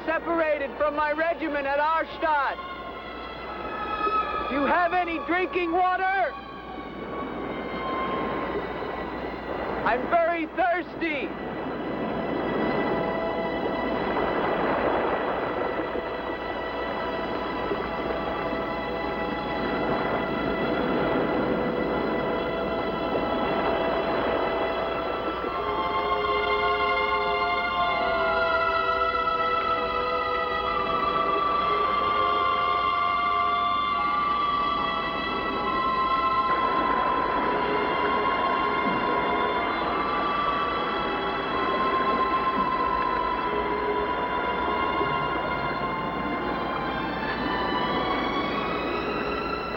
separated from my regiment at Arstadt. Do you have any drinking water? I'm very thirsty.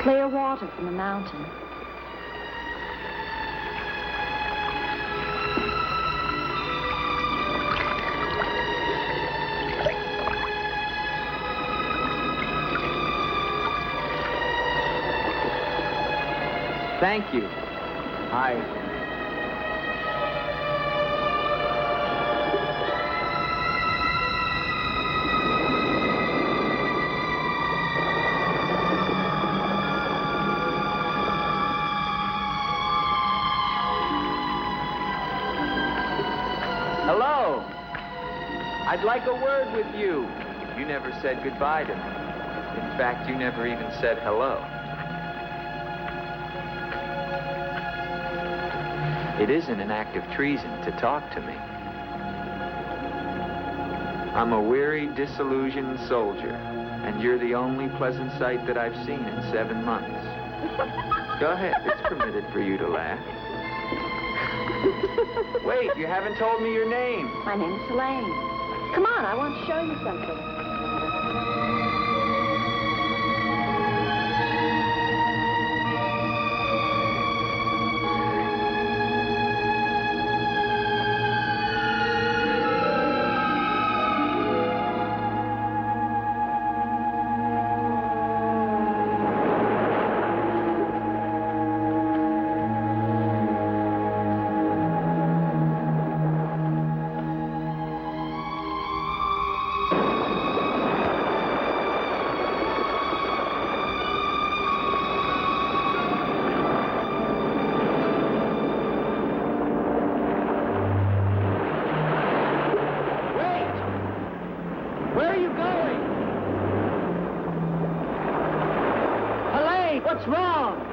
Clear water from the mountain. Thank you. Hello. I'd like a word with you. You never said goodbye to me. In fact, you never even said hello. It isn't an act of treason to talk to me. I'm a weary, disillusioned soldier, and you're the only pleasant sight that I've seen in 7 months. Go ahead, it's permitted for you to laugh. Wait, you haven't told me your name. My name's Elaine. Come on, I want to show you something. What's wrong?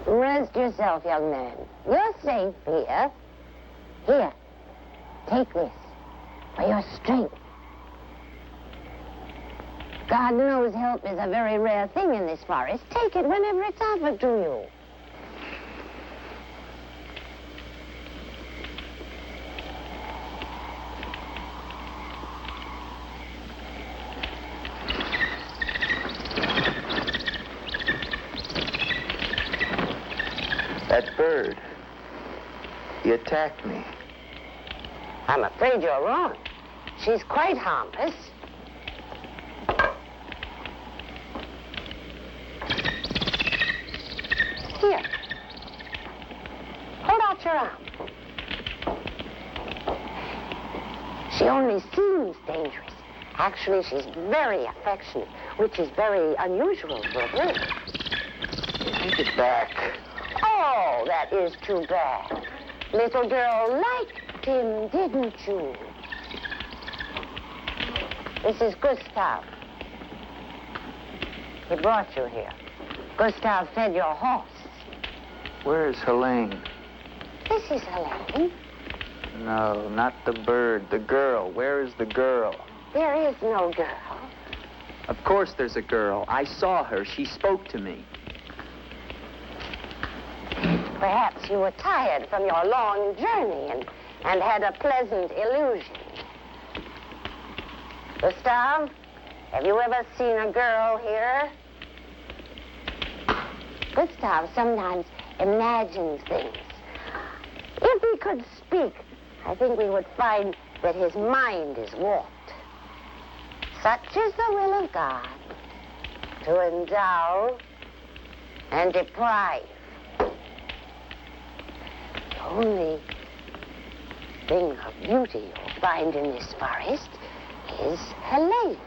Rest yourself, young man. You're safe here. Here, take this for your strength. God knows help is a very rare thing in this forest. Take it whenever it's offered to you. That bird, he attacked me. I'm afraid you're wrong. She's quite harmless. Here. Hold out your arm. She only seems dangerous. Actually, she's very affectionate, which is very unusual for her. Take it back. Oh, that is too bad. Little girl liked him, didn't you? This is Gustav. He brought you here. Gustav fed your horse. Where is Helene? This is Helene. No, not the bird. The girl. Where is the girl? There is no girl. Of course there's a girl. I saw her. She spoke to me. Perhaps you were tired from your long journey and had a pleasant illusion. Gustav, have you ever seen a girl here? Gustav sometimes imagines things. If he could speak, I think we would find that his mind is warped. Such is the will of God, to endow and deprive. The only thing of beauty you'll find in this forest is Helene.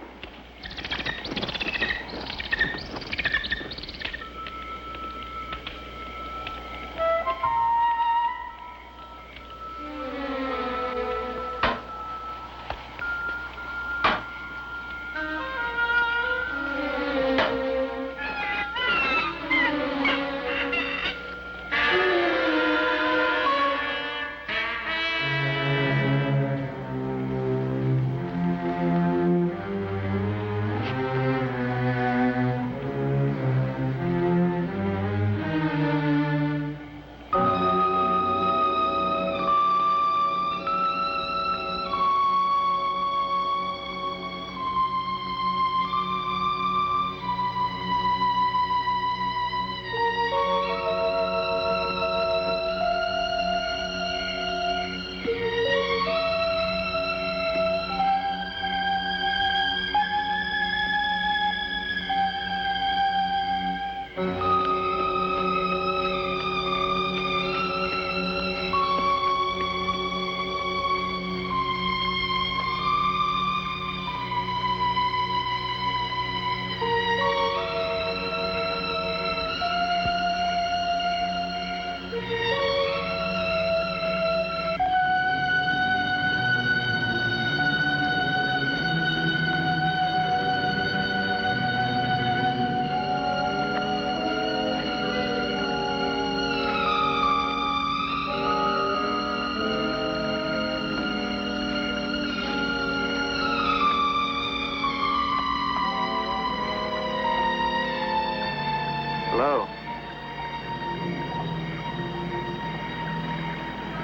Hello.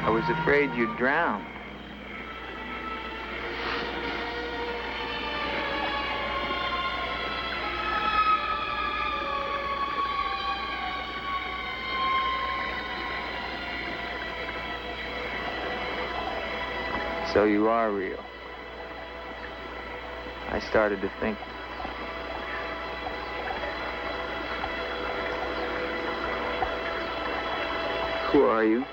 I was afraid you'd drown. So you are real. I started to think. Who are you?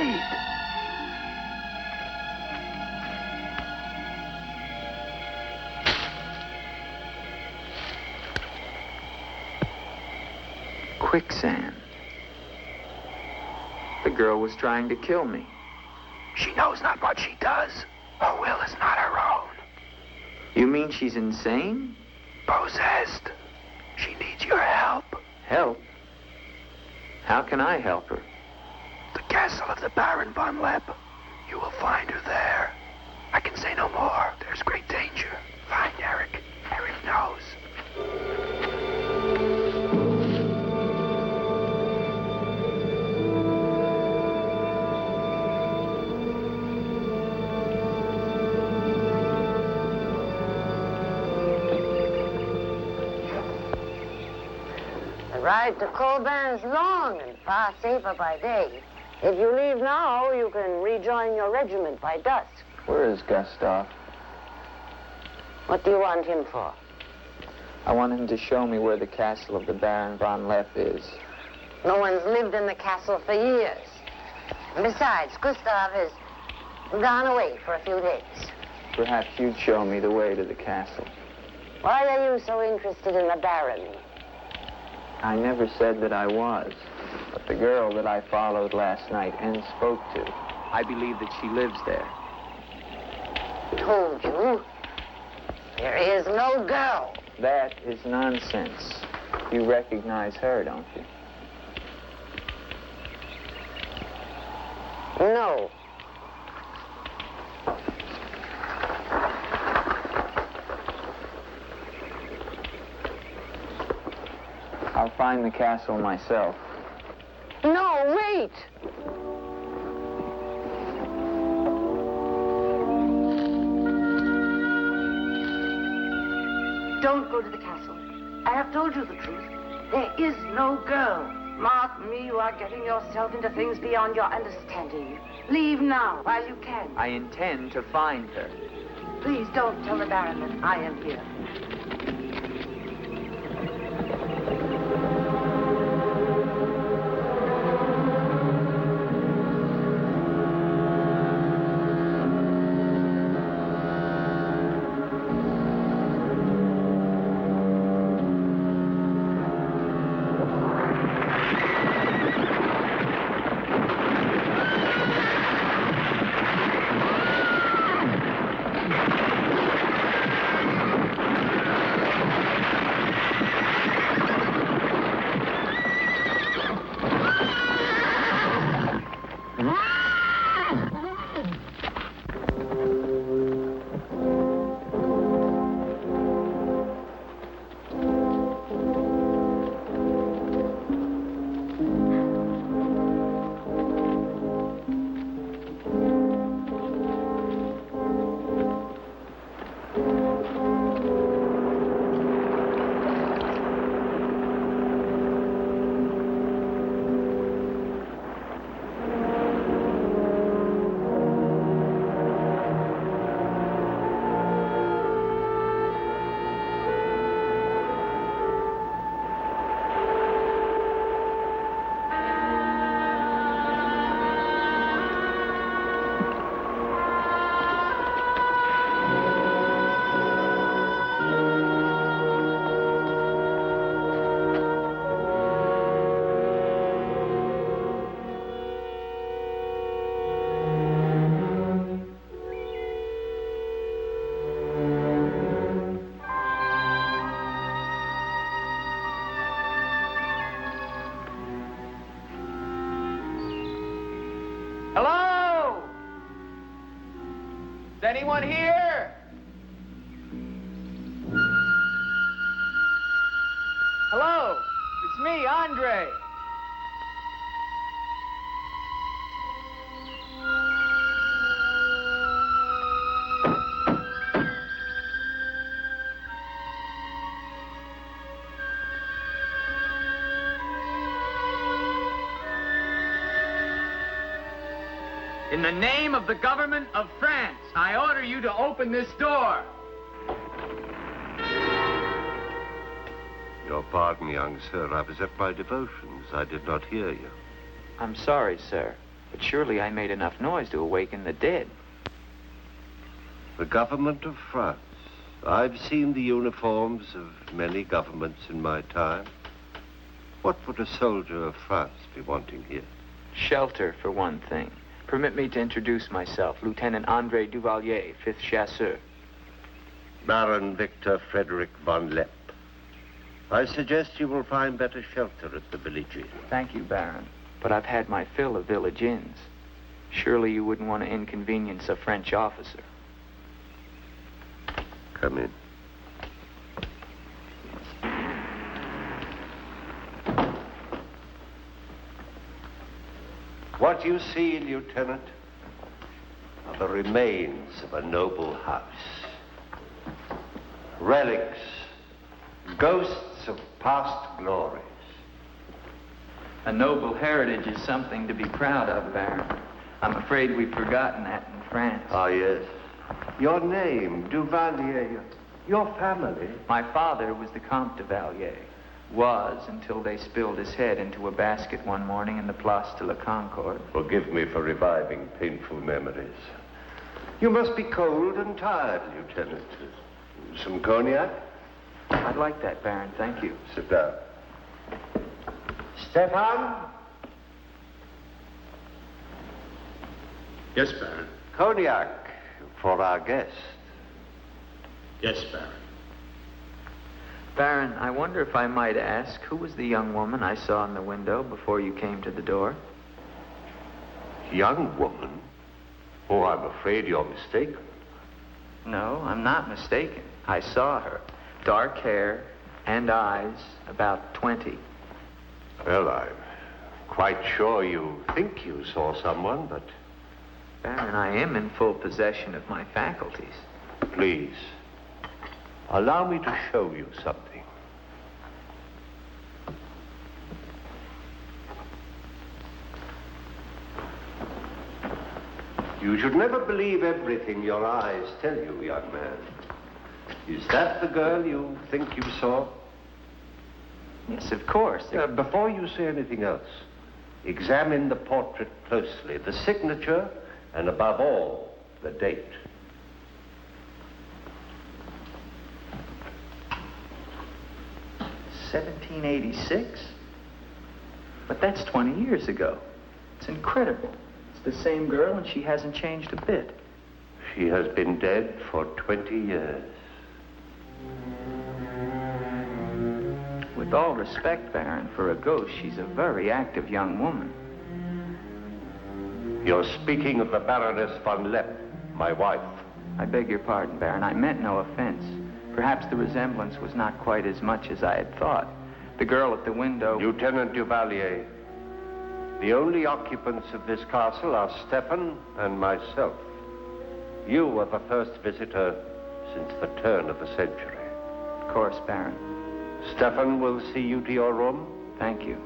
Wait! Quicksand. The girl was trying to kill me. She knows not what she does. Her will is not her own. You mean she's insane? Possessed. She needs your help. Help? How can I help her? The castle of the Baron von Lepp. You will find her there. I can say no more. There's great danger. Find Eric. Eric knows. The ride to Corman is long and far safer by day. If you leave now, you can rejoin your regiment by dusk. Where is Gustav? What do you want him for? I want him to show me where the castle of the Baron von Lepp is. No one's lived in the castle for years. And besides, Gustav has gone away for a few days. Perhaps you'd show me the way to the castle. Why are you so interested in the Baron? I never said that I was. But the girl that I followed last night and spoke to, I believe that she lives there. Told you. There is no girl. That is nonsense. You recognize her, don't you? No. I'll find the castle myself. No, wait! Don't go to the castle. I have told you the truth. There is no girl. Mark me, you are getting yourself into things beyond your understanding. Leave now, while you can. I intend to find her. Please don't tell the Baron that I am here. Hello? Is anyone here? Hello? It's me, Andre. In the name of the government of France, I order you to open this door. Your pardon, young sir. I was at my devotions. I did not hear you. I'm sorry, sir. But surely I made enough noise to awaken the dead. The government of France. I've seen the uniforms of many governments in my time. What would a soldier of France be wanting here? Shelter, for one thing. Permit me to introduce myself, Lieutenant Andre Duvalier, 5th Chasseur. Baron Victor Frederick von Lepp. I suggest you will find better shelter at the village inn. Thank you, Baron. But I've had my fill of village inns. Surely you wouldn't want to inconvenience a French officer. Come in. What you see, Lieutenant, are the remains of a noble house. Relics, ghosts of past glories. A noble heritage is something to be proud of, Baron. I'm afraid we've forgotten that in France. Ah, yes. Your name, Duvalier, your family. My father was the Comte de Valier. Was until they spilled his head into a basket one morning in the Place de la Concorde. Forgive me for reviving painful memories. You must be cold and tired, Lieutenant. Some cognac? I'd like that, Baron. Thank you. Sit down. Stefan? Yes, Baron. Cognac for our guest. Yes, Baron. Baron, I wonder if I might ask, who was the young woman I saw in the window before you came to the door? Young woman? Oh, I'm afraid you're mistaken. No, I'm not mistaken. I saw her. Dark hair and eyes, about 20. Well, I'm quite sure you think you saw someone, but... Baron, I am in full possession of my faculties. Please, allow me to show you something. You should never believe everything your eyes tell you, young man. Is that the girl you think you saw? Yes, of course. Before you say anything else, examine the portrait closely, the signature, and above all, the date. $1786? But that's 20 years ago. It's incredible. It's the same girl and she hasn't changed a bit. She has been dead for 20 years. With all respect, Baron, for a ghost, she's a very active young woman. You're speaking of the Baroness von Lepp, my wife. I beg your pardon, Baron. I meant no offense. Perhaps the resemblance was not quite as much as I had thought. The girl at the window... Lieutenant Duvalier, the only occupants of this castle are Stefan and myself. You are the first visitor since the turn of the century. Of course, Baron. Stefan will see you to your room. Thank you.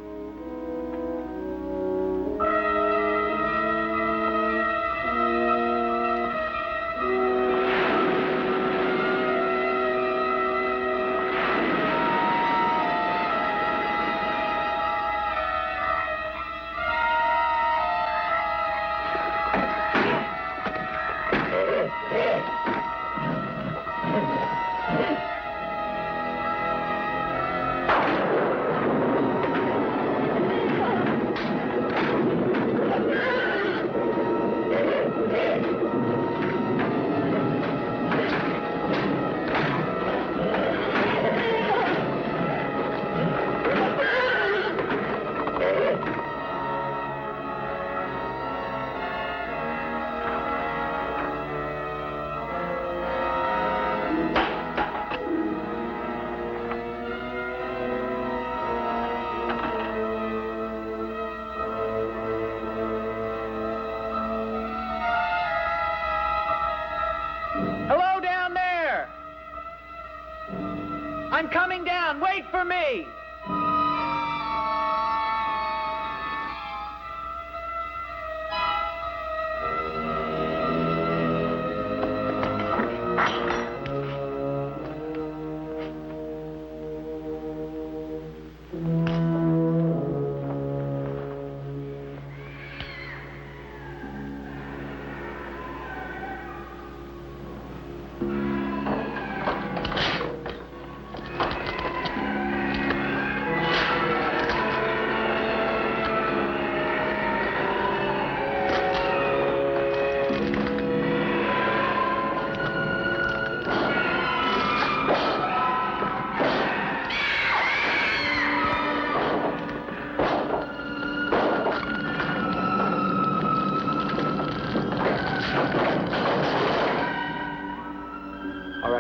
I'm coming down. Wait for me.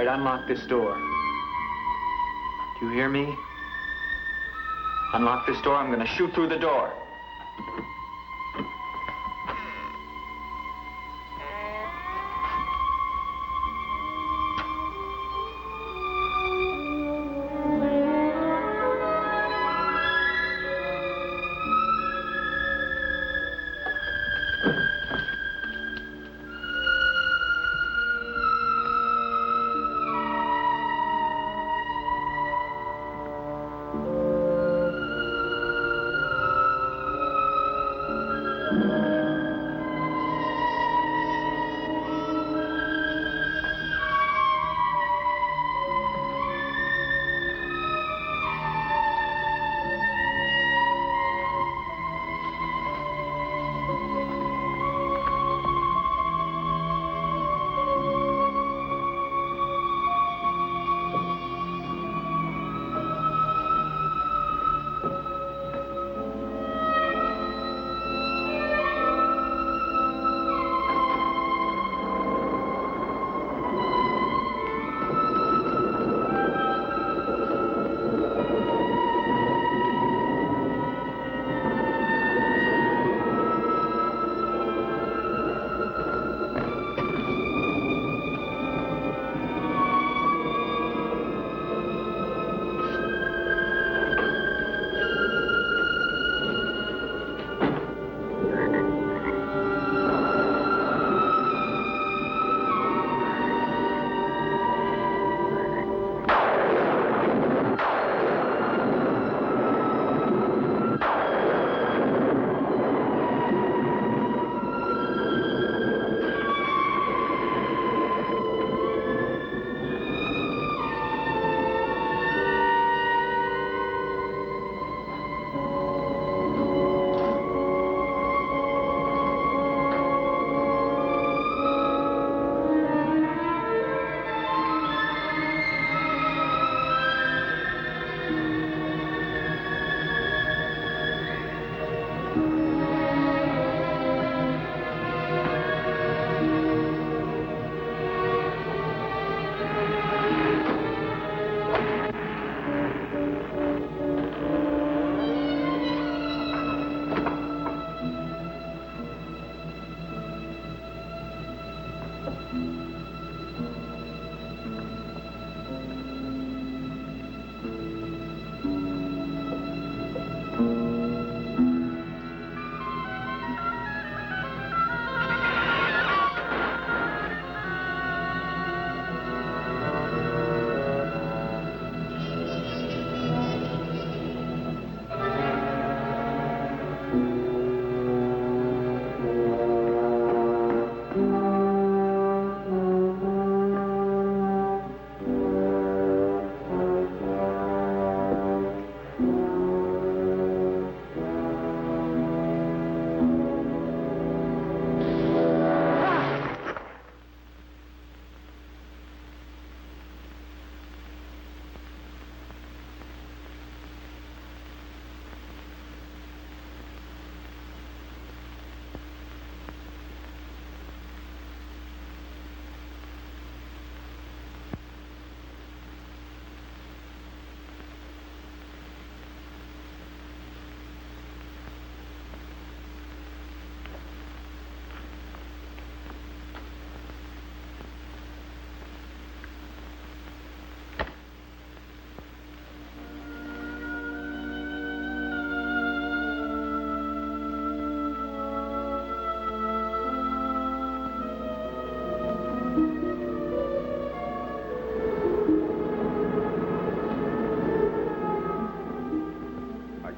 right, unlock this door. Do you hear me? Unlock this door, I'm gonna shoot through the door.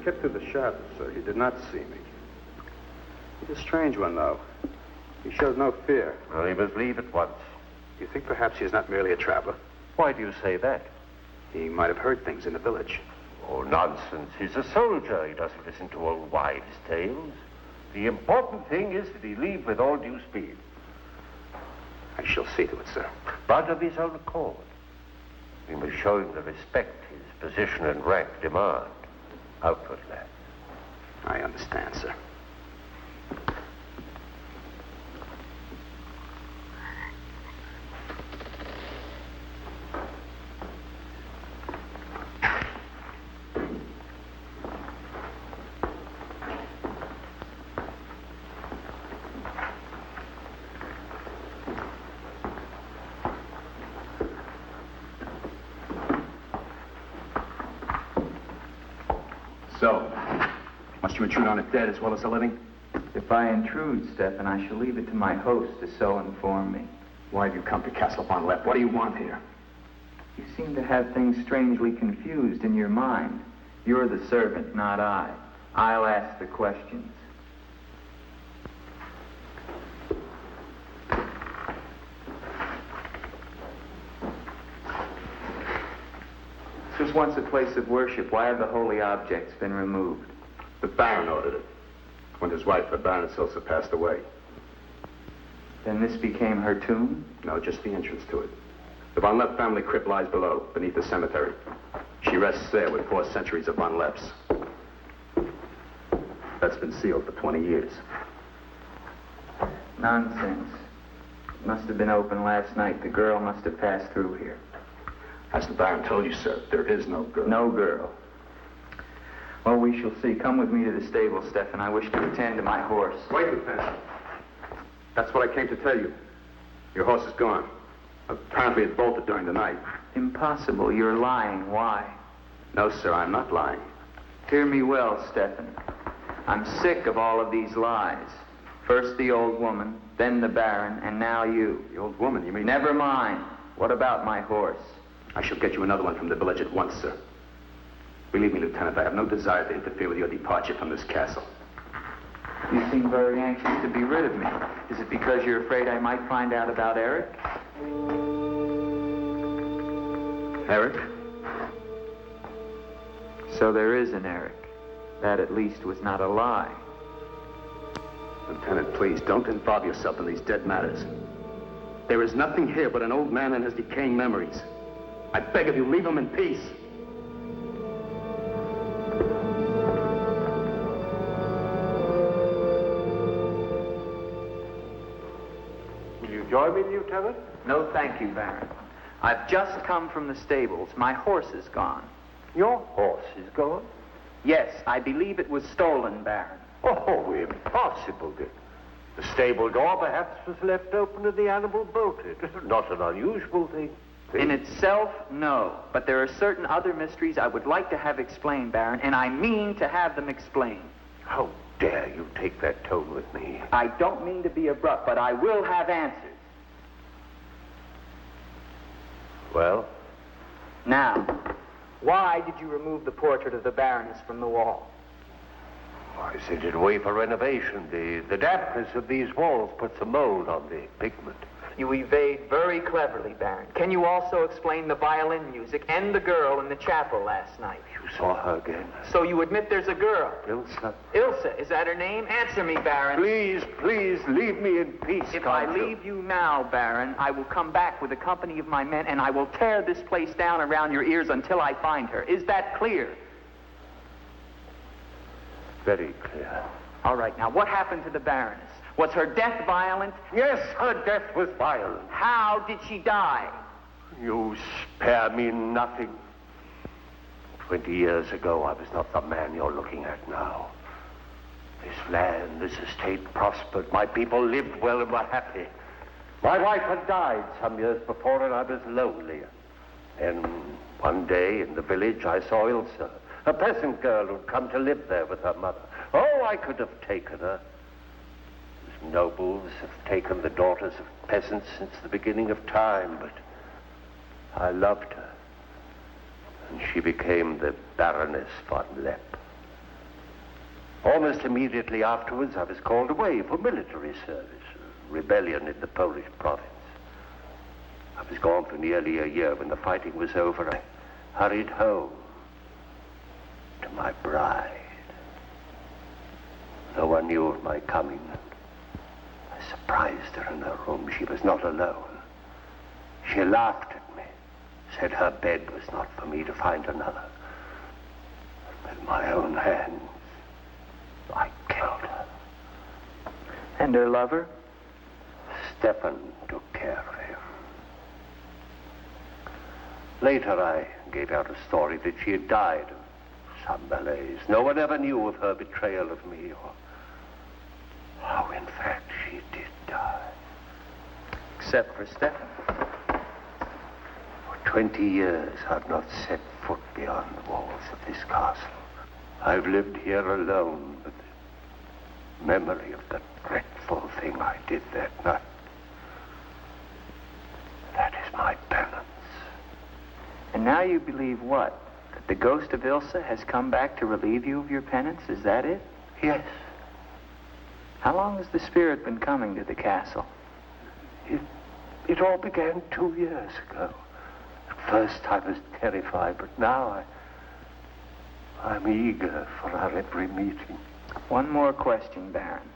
Kept through the shadows, sir. He did not see me. He's a strange one, though. He showed no fear. Well, he must leave at once. You think perhaps he's not merely a traveler? Why do you say that? He might have heard things in the village. Oh, nonsense. He's a soldier. He doesn't listen to old wives' tales. The important thing is that he leave with all due speed. I shall see to it, sir. But of his own accord. We must show him the respect his position and rank demand. Outwardly. I understand, sir. you intrude on a dead as well as a living? If I intrude, Stefan, I shall leave it to my host to so inform me. Why have you come to Castle Von Lepp? What do you want here? You seem to have things strangely confused in your mind. You're the servant, not I. I'll ask the questions. This was once a place of worship. Why have the holy objects been removed? The Baron ordered it. When his wife, the Baroness Ilsa, passed away. Then this became her tomb? No, just the entrance to it. The Von Lepp family crypt lies below, beneath the cemetery. She rests there with 4 centuries of Von Lepps. That's been sealed for 20 years. Nonsense. It must have been open last night. The girl must have passed through here. As the Baron told you, sir, there is no girl. No girl. Well, we shall see. Come with me to the stable, Stefan. I wish to attend to my horse. Wait, Lieutenant. That's what I came to tell you. Your horse is gone. Apparently it bolted during the night. Impossible. You're lying. Why? No, sir, I'm not lying. Hear me well, Stefan. I'm sick of all of these lies. First the old woman, then the Baron, and now you. The old woman, you mean? Never mind. What about my horse? I shall get you another one from the village at once, sir. Believe me, Lieutenant, I have no desire to interfere with your departure from this castle. You seem very anxious to be rid of me. Is it because you're afraid I might find out about Eric? Eric? So there is an Eric. That at least was not a lie. Lieutenant, please, don't involve yourself in these dead matters. There is nothing here but an old man and his decaying memories. I beg of you, leave him in peace. Will you join me, Lieutenant? No, thank you, Baron. I've just come from the stables. My horse is gone. Your horse is gone? Yes, I believe it was stolen, Baron. Oh, impossible, Dick. The stable door perhaps was left open and the animal bolted. Not an unusual thing. In itself, no. But there are certain other mysteries I would like to have explained, Baron, and I mean to have them explained. How dare you take that tone with me? I don't mean to be abrupt, but I will have answers. Well? Now, why did you remove the portrait of the Baroness from the wall? I sent it away for renovation. The dampness of these walls puts a mold on the pigment. You evade very cleverly, Baron. Can you also explain the violin music and the girl in the chapel last night? You saw her again? So you admit there's a girl? Ilsa. Ilsa, is that her name? Answer me, Baron. Please, please, leave me in peace. If I leave you now, Baron, I will come back with a company of my men and I will tear this place down around your ears until I find her. Is that clear? Very clear. All right, now what happened to the Baroness? Was her death violent? Yes, her death was violent. How did she die? You spare me nothing. 20 years ago, I was not the man you're looking at now. This land, this estate prospered. My people lived well and were happy. My wife had died some years before, and I was lonely. Then, one day in the village, I saw Ilsa, a peasant girl who'd come to live there with her mother. Oh, I could have taken her. Nobles have taken the daughters of peasants since the beginning of time, but I loved her. And she became the Baroness von Lepp. Almost immediately afterwards, I was called away for military service, a rebellion in the Polish province. I was gone for nearly a year. When the fighting was over, I hurried home to my bride. No one knew of my coming. I surprised her in her room. She was not alone. She laughed at me, said her bed was not for me to find another. With my own hands, I killed her. And her lover? Stefan took care of him. Later, I gave out a story that she had died of some malaise. No one ever knew of her betrayal of me, or how, in fact, she did die. Except for Stefan. For 20 years, I've not set foot beyond the walls of this castle. I've lived here alone with the memory of the dreadful thing I did that night. That is my penance. And now you believe what? That the ghost of Ilsa has come back to relieve you of your penance? Is that it? Yes. How long has the spirit been coming to the castle? It all began 2 years ago. At first I was terrified, but now I'm eager for our every meeting. One more question, Baron.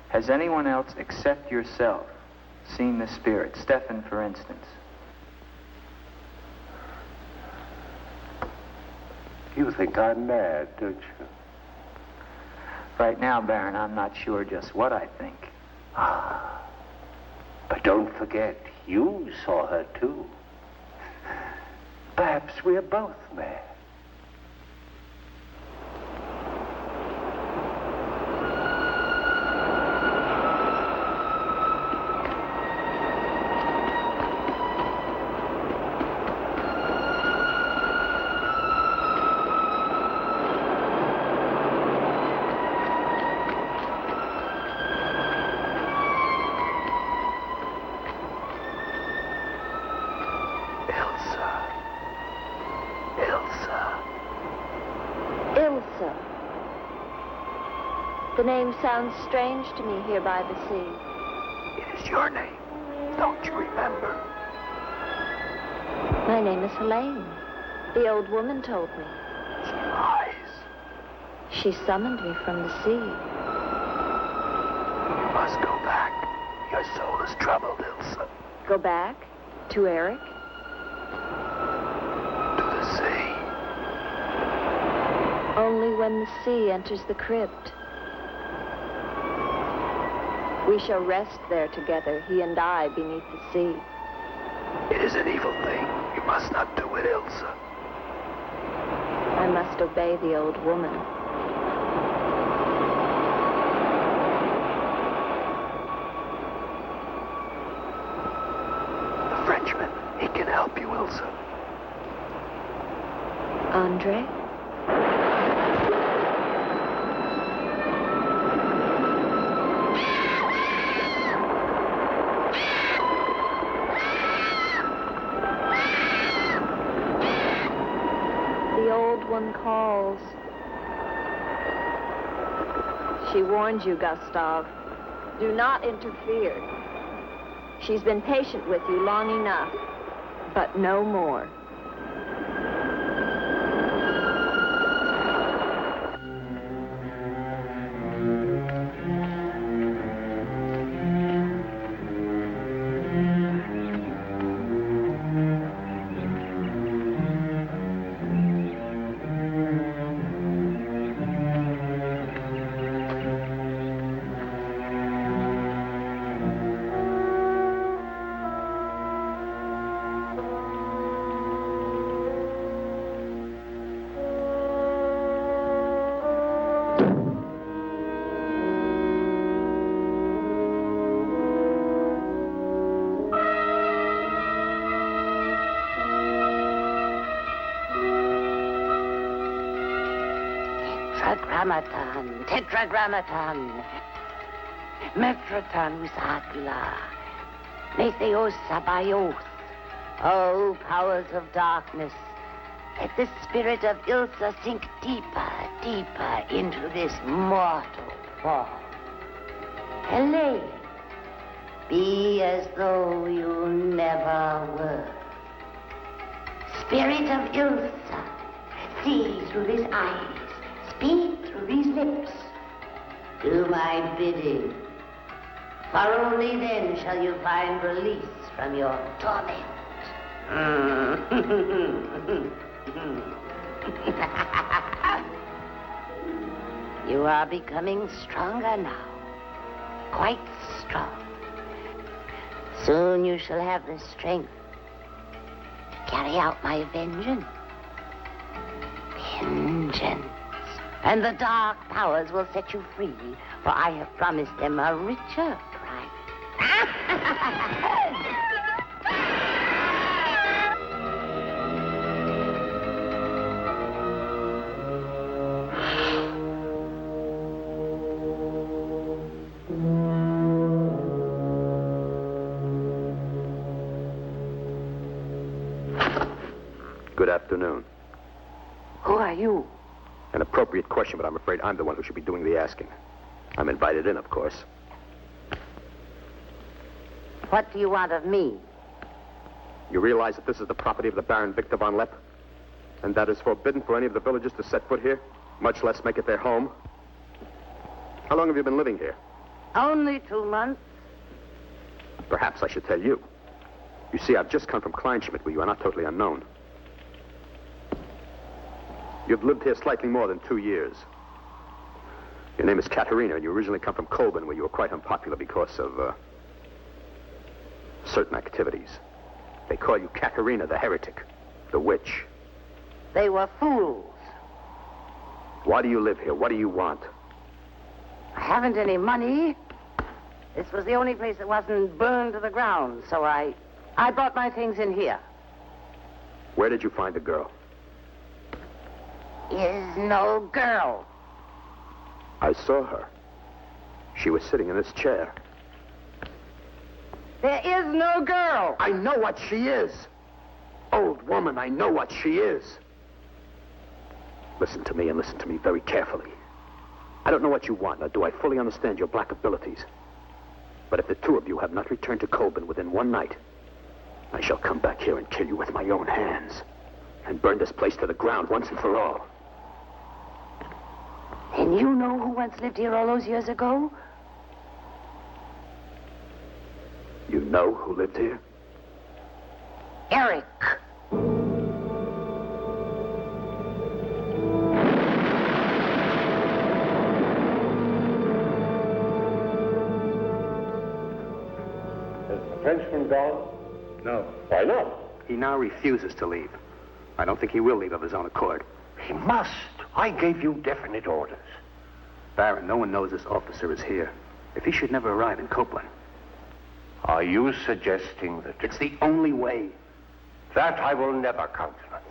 Has anyone else except yourself seen the spirit? Stefan, for instance. You think I'm mad, don't you? Right now, Baron, I'm not sure just what I think. But don't forget, you saw her too. Perhaps we're both mad. The name sounds strange to me here by the sea. It is your name. Don't you remember? My name is Helene. The old woman told me. She lies. She summoned me from the sea. You must go back. Your soul is troubled, Ilsa. Go back? To Eric? To the sea. Only when the sea enters the crypt. We shall rest there together, he and I, beneath the sea. It is an evil thing. You must not do it, Ilsa. I must obey the old woman. The Frenchman, he can help you, Ilsa. Andre? One calls. She warned you, Gustav. Do not interfere. She's been patient with you long enough, but no more. Tetragrammaton, Metraton Usagla, Metheos Sabayoth. O powers of darkness, let the spirit of Ilsa sink deeper, deeper into this mortal form. Helene, be as though you never were. Spirit of Ilsa, see through these eyes, speak through these lips. Do my bidding, for only then shall you find release from your torment. You are becoming stronger now, quite strong. Soon you shall have the strength to carry out my vengeance. Vengeance. And the dark powers will set you free, for I have promised them a richer prize. Good afternoon. Who are you? An appropriate question, but I'm afraid I'm the one who should be doing the asking. I'm invited in, of course. What do you want of me? You realize that this is the property of the Baron Victor von Lepp? And that is forbidden for any of the villagers to set foot here, much less make it their home? How long have you been living here? Only 2 months. Perhaps I should tell you. You see, I've just come from Kleinschmidt, where you are not totally unknown. You've lived here slightly more than 2 years. Your name is Katerina, and you originally come from Colburn, where you were quite unpopular because of, certain activities. They call you Katerina the heretic, the witch. They were fools. Why do you live here? What do you want? I haven't any money. This was the only place that wasn't burned to the ground, so I brought my things in here. Where did you find the girl? Is no girl. I saw her. She was sitting in this chair. There is no girl. I know what she is. Old woman, I know what she is. Listen to me, and listen to me very carefully. I don't know what you want, nor do I fully understand your black abilities. But if the two of you have not returned to Colburn within one night, I shall come back here and kill you with my own hands. And burn this place to the ground once and for all. And you know who once lived here all those years ago? You know who lived here? Eric. Has the Frenchman gone? No. Why not? He now refuses to leave. I don't think he will leave of his own accord. He must. I gave you definite orders. Baron, no one knows this officer is here. If he should never arrive in Copeland. Are you suggesting that... It's the only way. That I will never countenance.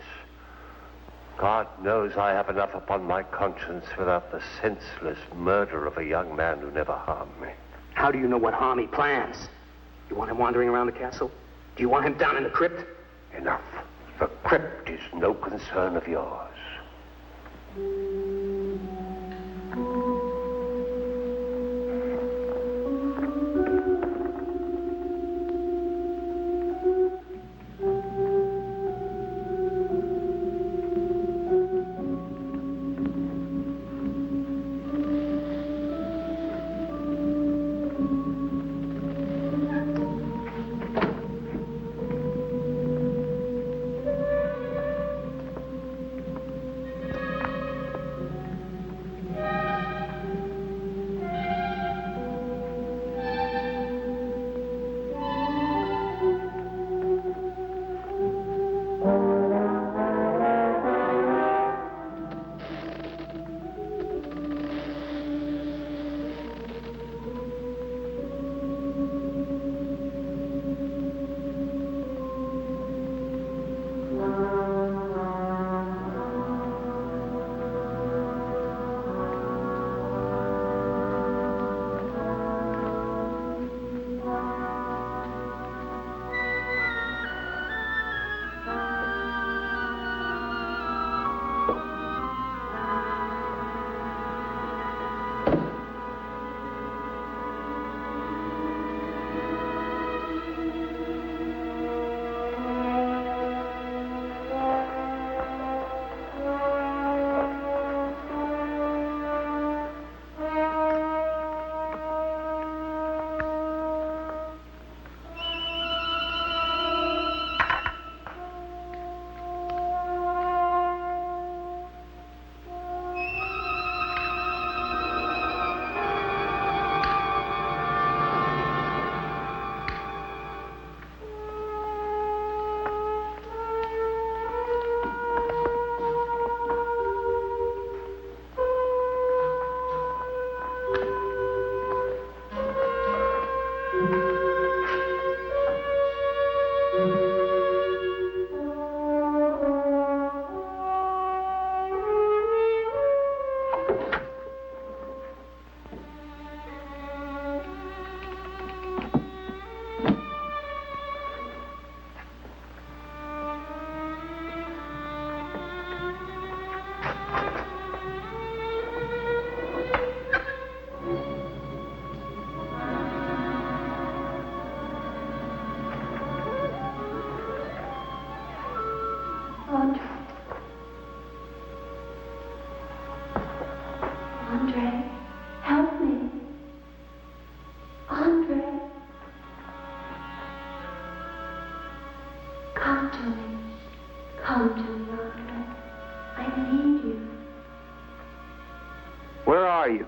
God knows I have enough upon my conscience without the senseless murder of a young man who never harmed me. How do you know what harm he plans? You want him wandering around the castle? Do you want him down in the crypt? Enough. The crypt is no concern of yours. to me. Come to me, Arthur. I need you. Where are you?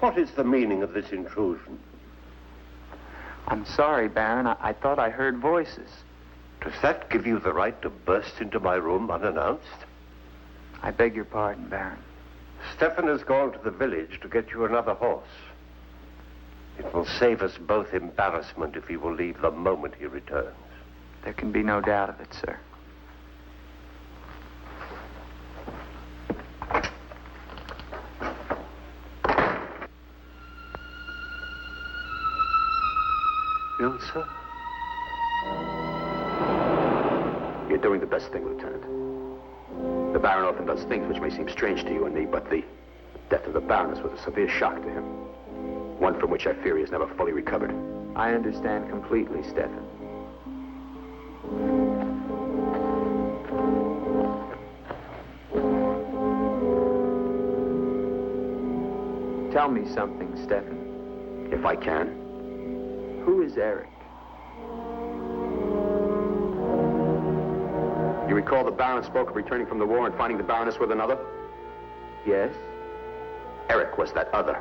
What is the meaning of this intrusion? I'm sorry, Baron. I thought I heard voices. Does that give you the right to burst into my room unannounced? I beg your pardon, Baron. Stefan has gone to the village to get you another horse. It will save us both embarrassment if he will leave the moment he returns. There can be no doubt of it, sir. Ilsa? You're doing the best thing, Lieutenant. The Baron often does things which may seem strange to you and me, but the death of the Baroness was a severe shock to him. One from which I fear he has never fully recovered. I understand completely, Stefan. Tell me something, Stefan. If I can. Who is Eric? You recall the Baron spoke of returning from the war and finding the Baroness with another? Yes? Eric was that other.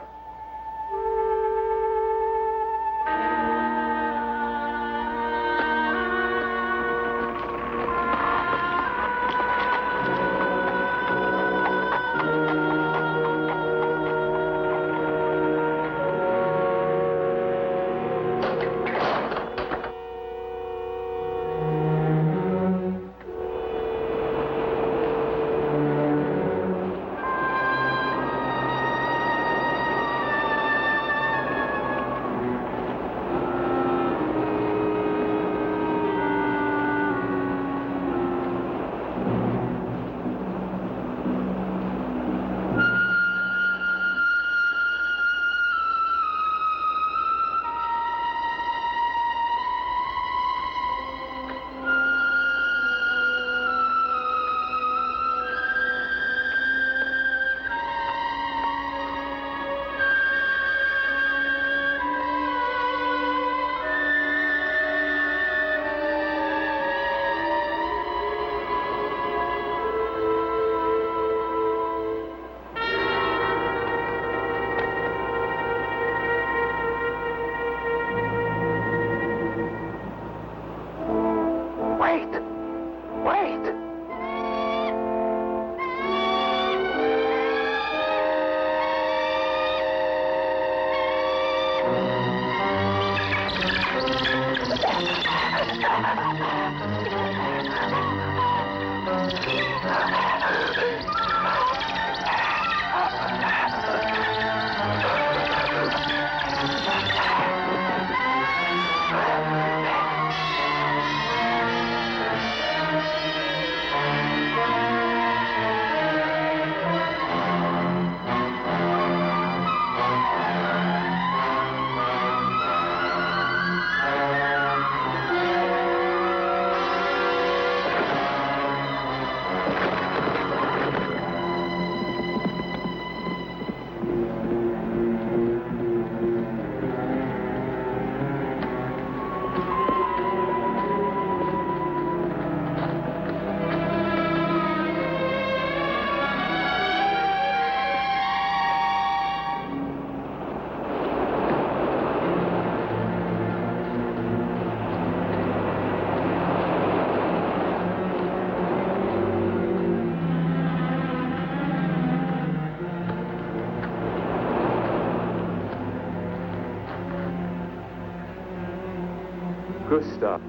Gustav.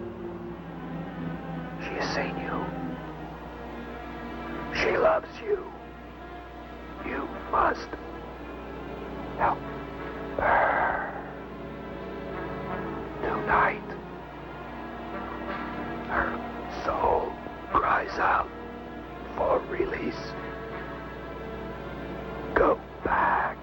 She has seen you. She loves you. You must help her. Tonight, her soul cries out for release. Go back.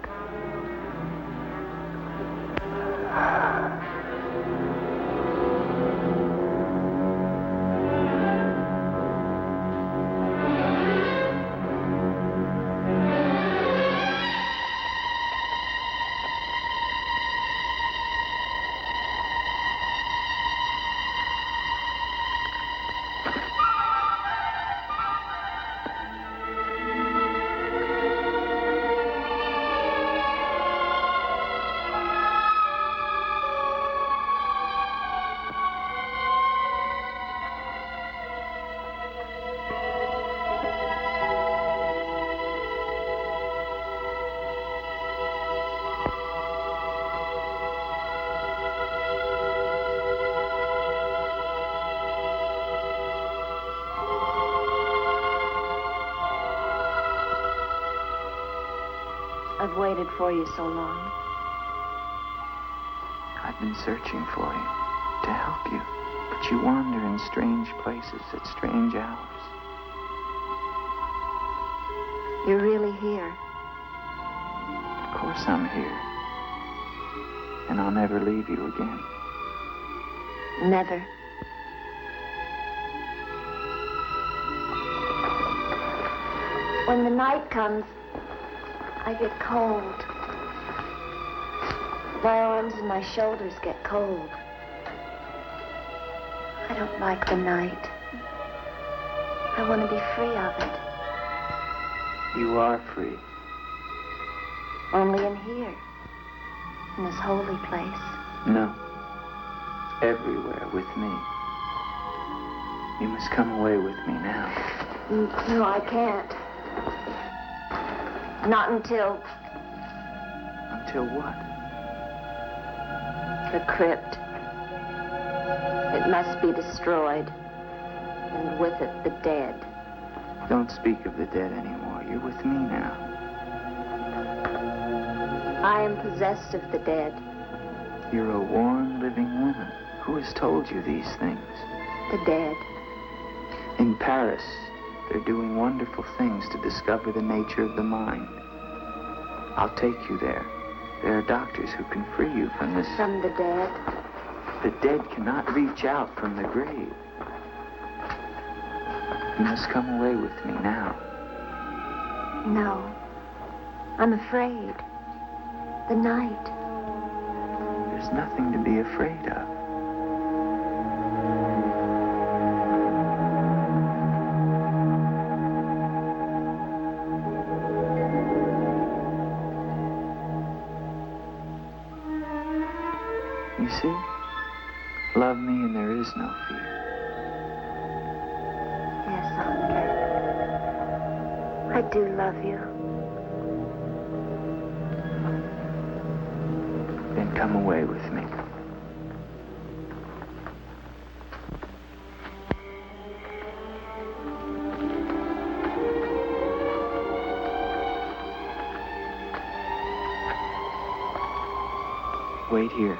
I've waited for you so long. I've been searching for you to help you, but you wander in strange places at strange hours. You're really here. Of course I'm here. And I'll never leave you again. Never. When the night comes, I get cold. My arms and my shoulders get cold. I don't like the night. I want to be free of it. You are free. Only in here, in this holy place. No. Everywhere with me. You must come away with me now. No, I can't. Not until Until what? the crypt. It must be destroyed. And with it, the dead. Don't speak of the dead anymore. You're with me now. I am possessed of the dead. You're a warm, living woman. Who has told you these things? The dead. In Paris, they're doing wonderful things to discover the nature of the mind. I'll take you there. There are doctors who can free you from this. From the dead. The dead cannot reach out from the grave. You must come away with me now. No. I'm afraid. The night. There's nothing to be afraid of. You see? Love me and there is no fear. Yes, Andre. I do love you. Then come away with me. Wait here.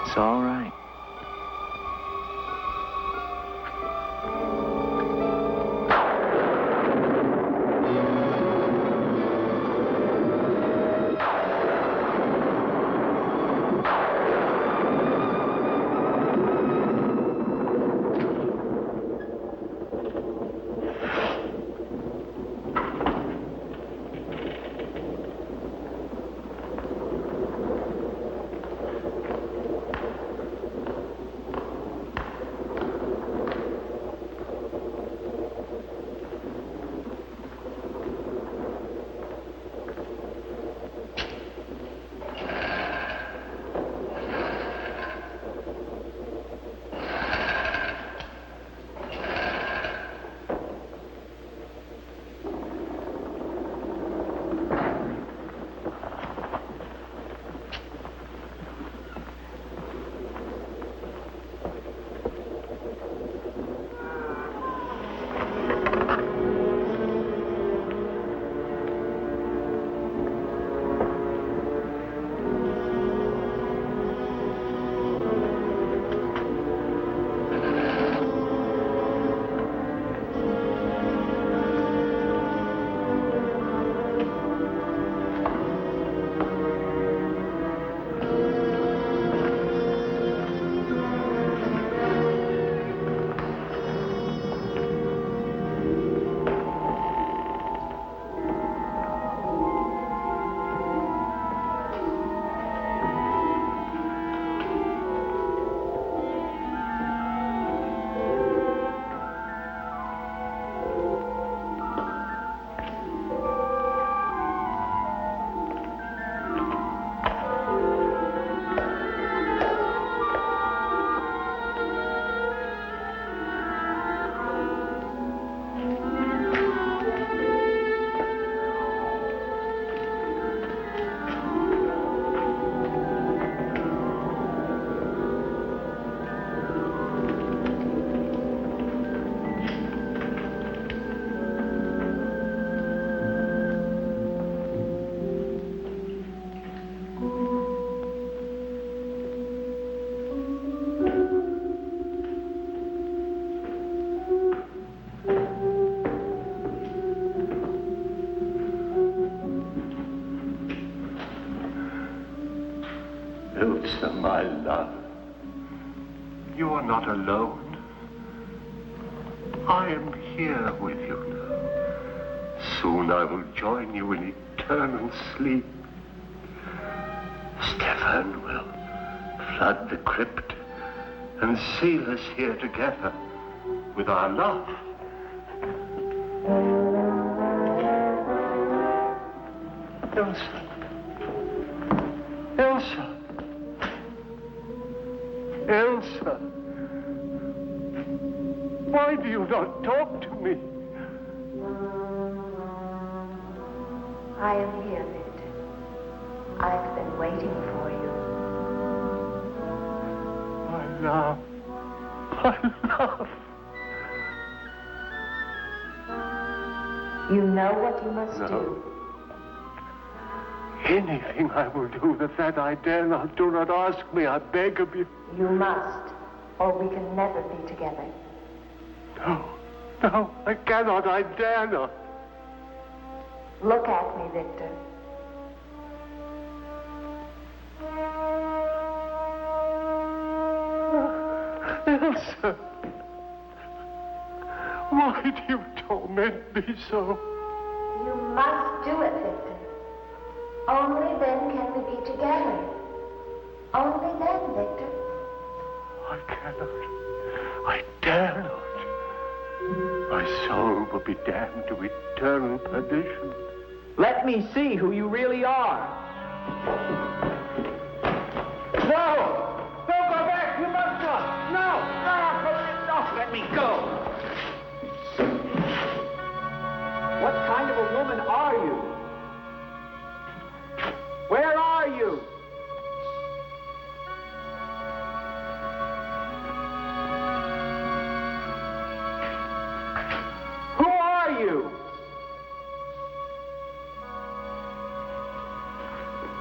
It's all right. Ilsa, my love, you are not alone. I am here with you now. Soon I will join you in eternal sleep. Stefan will flood the crypt and seal us here together with our love. Ilsa. Ilsa. Ilsa. Why do you not talk to me? I am here, Victor. I've been waiting for you. My love. My love. You know what you must do. Anything I will do that I dare not. Do not ask me, I beg of you. You must, or we can never be together. No, I cannot, I dare not. Look at me, Victor. Ilsa, why do you torment me so? You must do it, Victor. Only then can we be together. Only then, Victor. I cannot. I dare not. My soul will be damned to eternal perdition. Let me see who you really are. No! Don't go back! You must not! No! No! Let me go! What kind of a woman are you? Where are you? Who are you?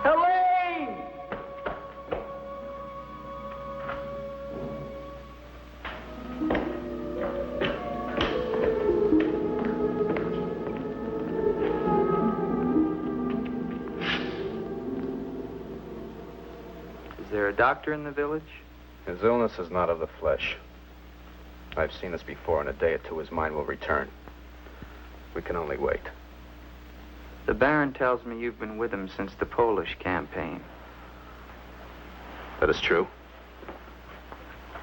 Helene! Is there a doctor in the village? His illness is not of the flesh. I've seen this before. In a day or two, his mind will return. We can only wait. The Baron tells me you've been with him since the Polish campaign. That is true.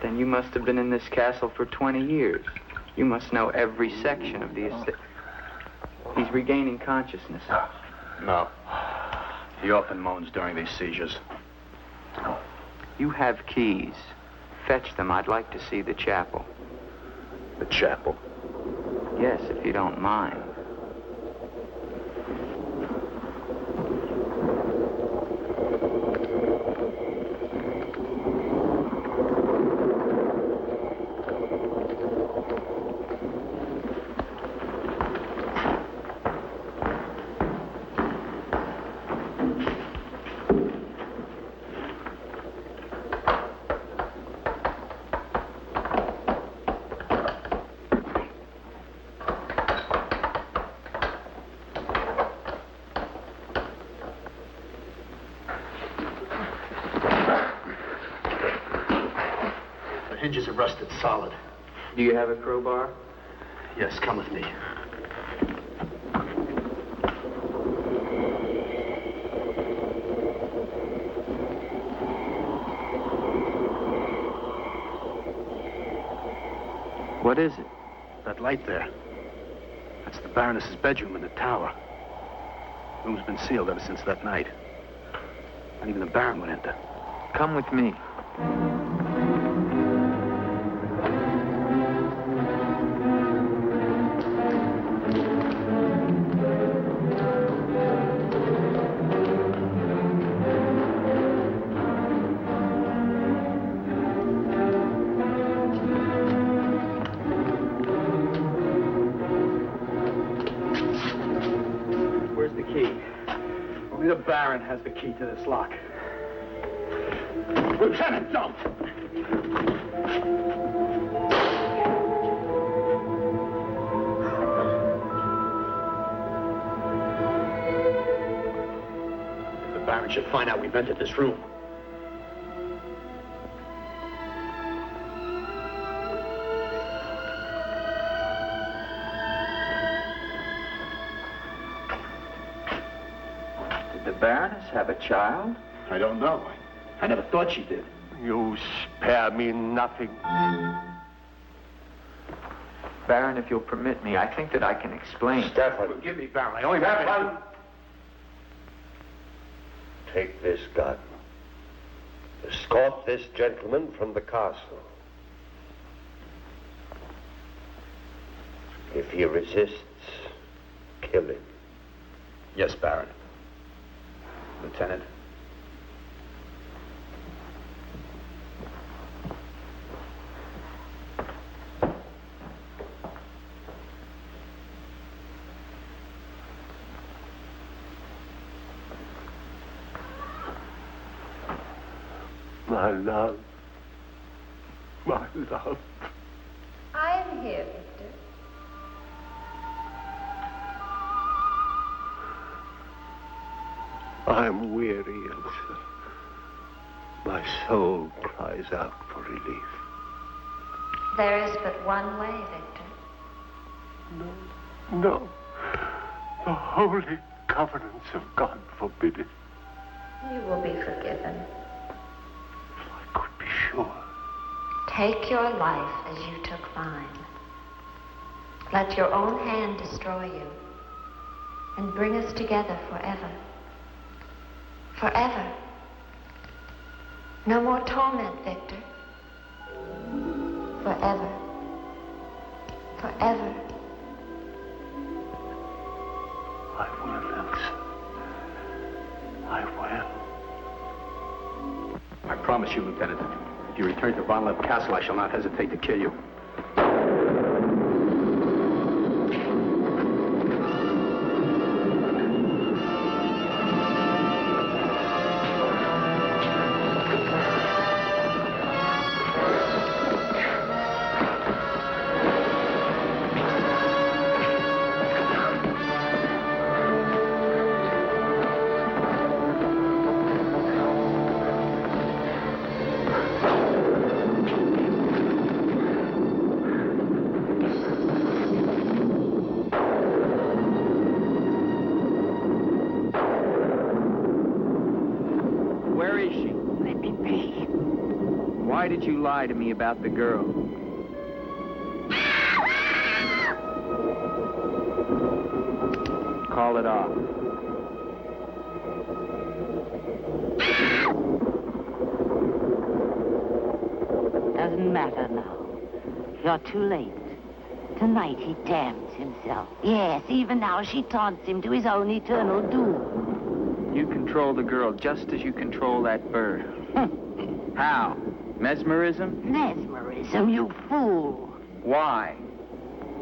Then you must have been in this castle for 20 years. You must know every section of the estate. He's regaining consciousness. No. He often moans during these seizures. You have keys. Fetch them. I'd like to see the chapel. The chapel? Yes, if you don't mind. Hinges are rusted solid. Do you have a crowbar? Yes, come with me. What is it? That light there. That's the Baroness's bedroom in the tower. The room's been sealed ever since that night. Not even the Baron would enter. Come with me. Only the Baron has the key to this lock. Lieutenant, don't! If the Baron should find out we've entered this room, Baroness have a child? I don't know. I never thought she did. You spare me nothing. Baron, if you'll permit me, I think that I can explain. Stefan. Forgive me, Baron. I only have Stefan! Take this gun. Escort this gentleman from the castle. If he resists, kill him. Yes, Baron. Lieutenant. My love. My love. I'm here, Victor. I'm weary, Elsa. My soul cries out for relief. There is but one way, Victor. No, no. The holy covenants of God forbid it. You will be forgiven. If I could be sure. Take your life as you took mine. Let your own hand destroy you and bring us together forever. Forever. No more torment, Victor. Forever. Forever. I will, Elsa. I will. I promise you, Lieutenant, if you return to Von Lepp Castle, I shall not hesitate to kill you. Why did you lie to me about the girl? Call it off. Doesn't matter now. You're too late. Tonight he damns himself. Yes, even now she taunts him to his own eternal doom. You control the girl just as you control that bird. How? Mesmerism? Mesmerism, you fool. Why?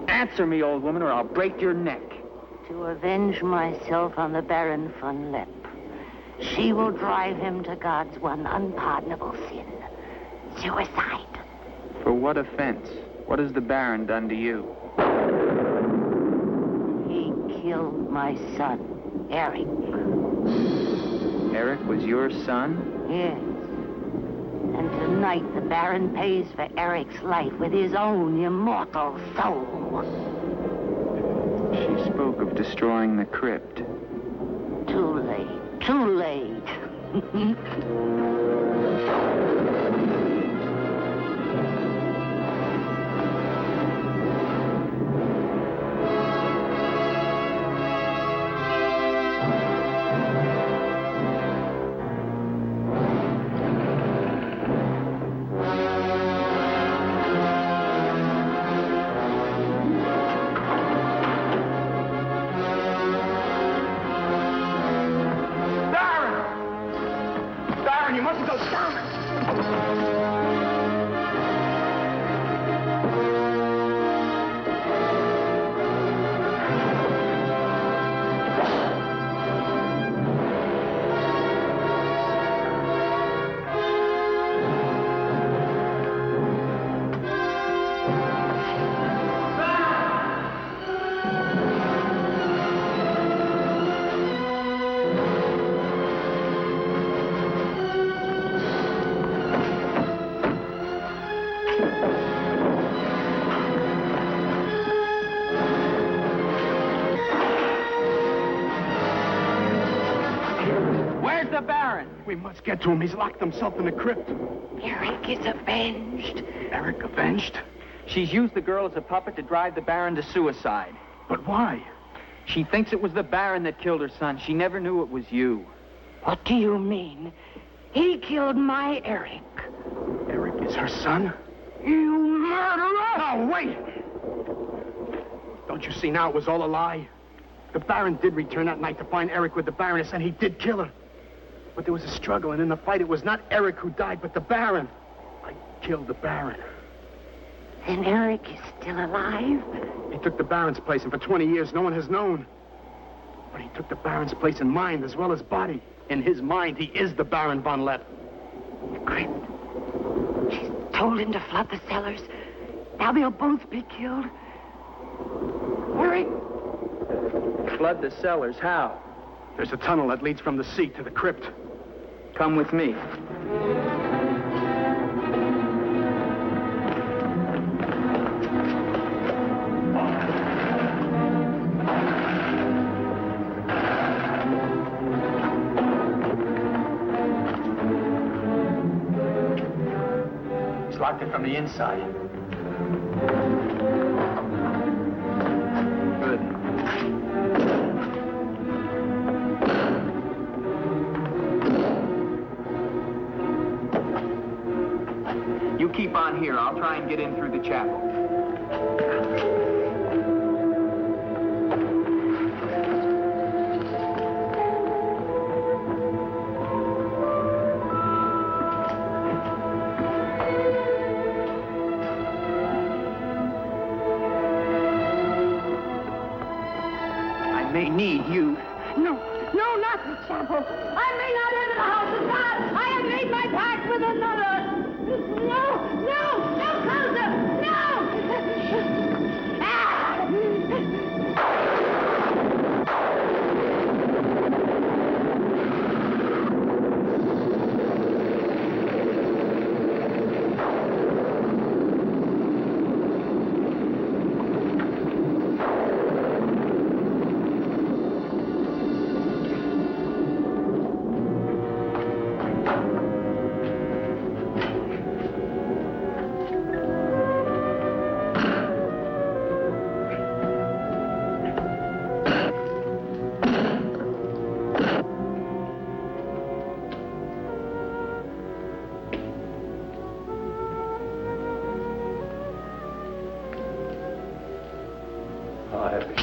Answer me, old woman, or I'll break your neck. To avenge myself on the Baron von Lepp. She will drive him to God's one unpardonable sin. Suicide. For what offense? What has the Baron done to you? He killed my son, Eric. Eric was your son? Yes. And tonight the Baron pays for Eric's life with his own immortal soul. She spoke of destroying the crypt. Too late. Too late. We must get to him. He's locked himself in the crypt. Eric is avenged. Eric avenged? She's used the girl as a puppet to drive the Baron to suicide. But why? She thinks it was the Baron that killed her son. She never knew it was you. What do you mean? He killed my Eric. Eric is her son? You murderer! No, wait! Don't you see now it was all a lie? The Baron did return that night to find Eric with the Baroness, and he did kill her. But there was a struggle, and in the fight, it was not Eric who died, but the Baron. I killed the Baron. Then Eric is still alive? He took the Baron's place, and for 20 years, no one has known. But he took the Baron's place in mind as well as body. In his mind, he is the Baron von Lepp. The crypt. She's told him to flood the cellars. Now they'll both be killed. Hurry! Flood the cellars? How? There's a tunnel that leads from the sea to the crypt. Come with me. He's locked it from the inside. Good. You keep on here. I'll try and get in through the chapel. I may need you. No, not the chapel. I may not enter the house of God. I have made my pact with another. No closer. No! Ah!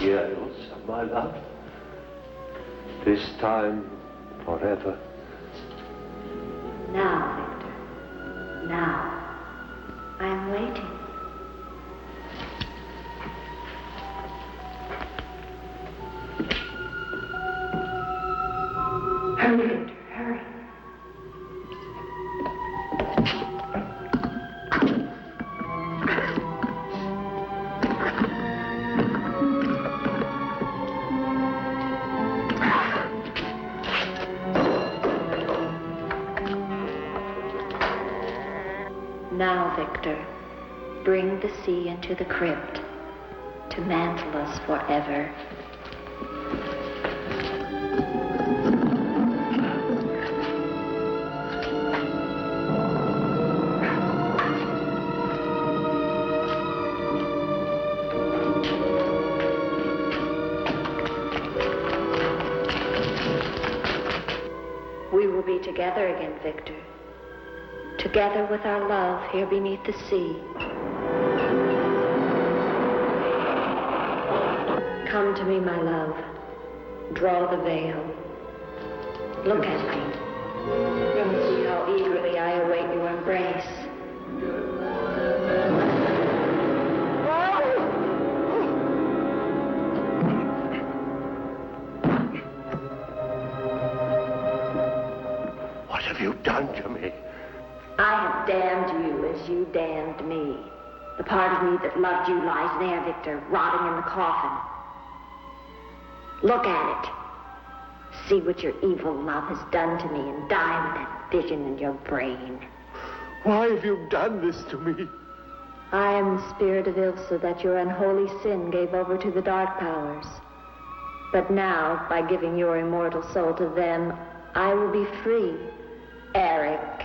Years of my love, this time forever. Now, Victor. Now. I am waiting. Hurry, Victor, hurry. Now, Victor, bring the sea into the crypt to mantle us forever. We will be together again, Victor. Together with our love here beneath the sea. Come to me, my love. Draw the veil. Look at me. See how eagerly I await your embrace. What have you done to me? I have damned you as you damned me. The part of me that loved you lies there, Victor, rotting in the coffin. Look at it. See what your evil love has done to me and die with that vision in your brain. Why have you done this to me? I am the spirit of Ilsa that your unholy sin gave over to the dark powers. But now, by giving your immortal soul to them, I will be free. Eric.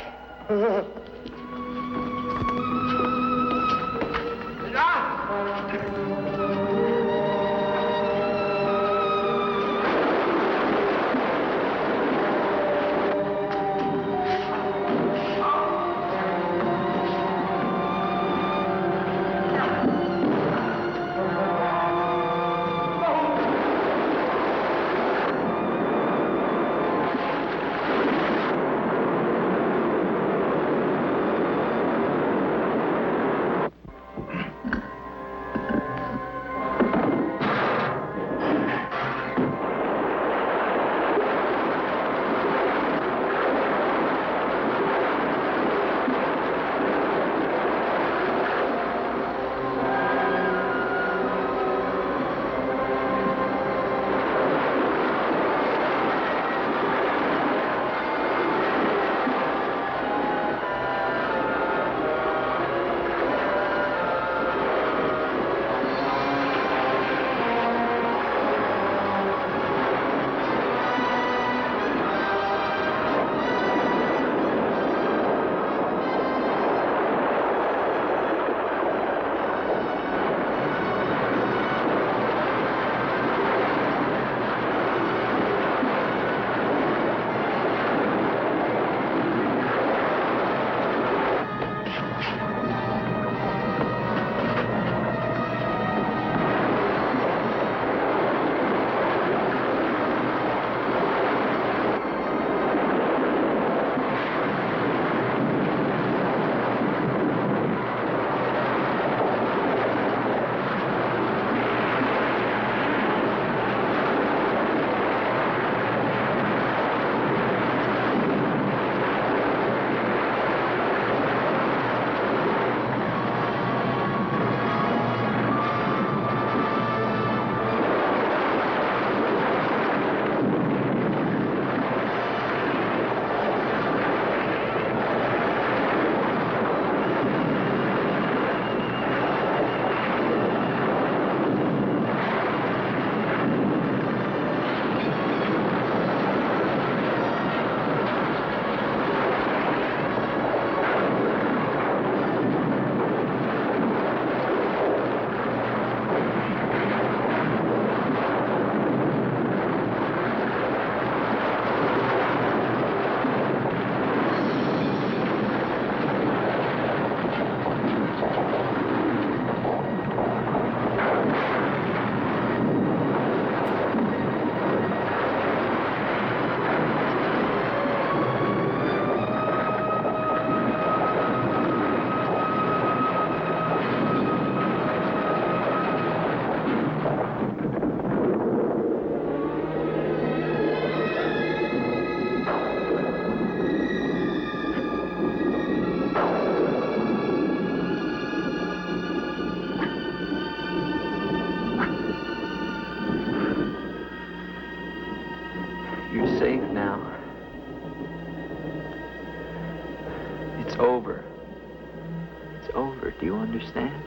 Do you understand?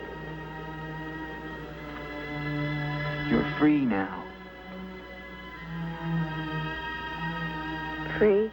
You're free now. Free?